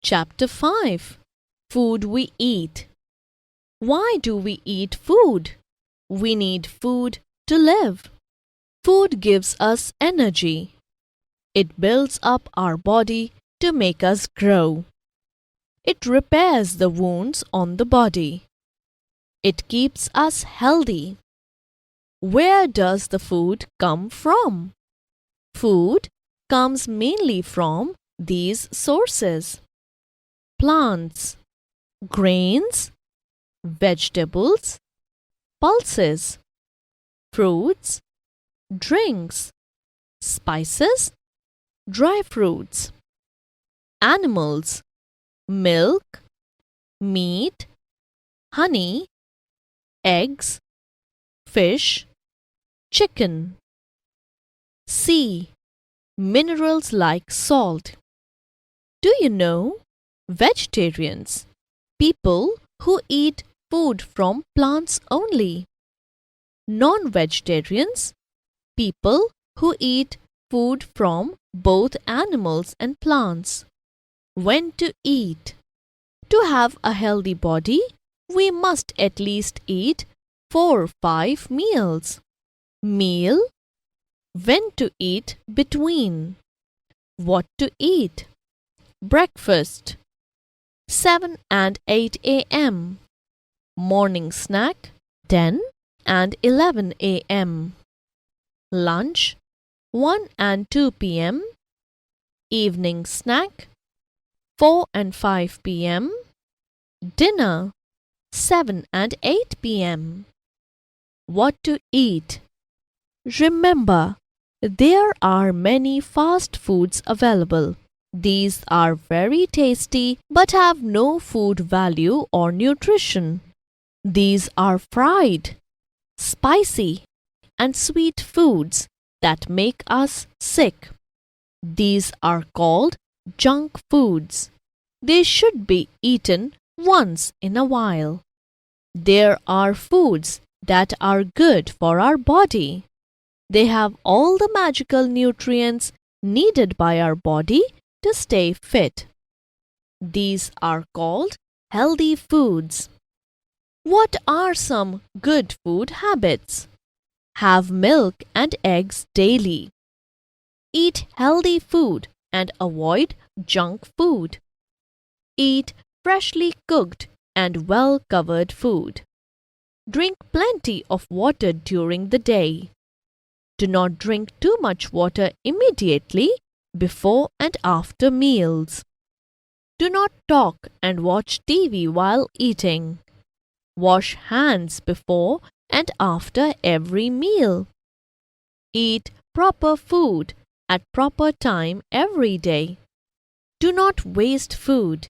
Chapter 5. Food we eat. Why do we eat food? We need food to live. Food gives us energy. It builds up our body to make us grow. It repairs the wounds on the body. It keeps us healthy. Where does the food come from? Food comes mainly from these sources: plants, grains, vegetables, pulses, fruits, drinks, spices, dry fruits, animals, milk, meat, honey, eggs, fish, chicken. C. Minerals like salt. Do you know? Vegetarians, people who eat food from plants only. Non-vegetarians, people who eat food from both animals and plants. When to eat? To have a healthy body, we must at least eat 4-5 meals. Meal. When to eat between. What to eat? Breakfast 7 and 8 a.m. Morning snack 10 and 11 a.m. Lunch 1 and 2 p.m. Evening snack 4 and 5 p.m. Dinner 7 and 8 p.m. What to eat? Remember, there are many fast foods available. These are very tasty but have no food value or nutrition. These are fried, spicy, and sweet foods that make us sick. These are called junk foods. They should be eaten once in a while. There are foods that are good for our body. They have all the magical nutrients needed by our body to stay fit. These are called healthy foods. What are some good food habits? Have milk and eggs daily. Eat healthy food and avoid junk food. Eat freshly cooked and well-covered food. Drink plenty of water during the day. Do not drink too much water immediately before and after meals. Do not talk and watch TV while eating. Wash hands before and after every meal. Eat proper food at proper time every day. Do not waste food.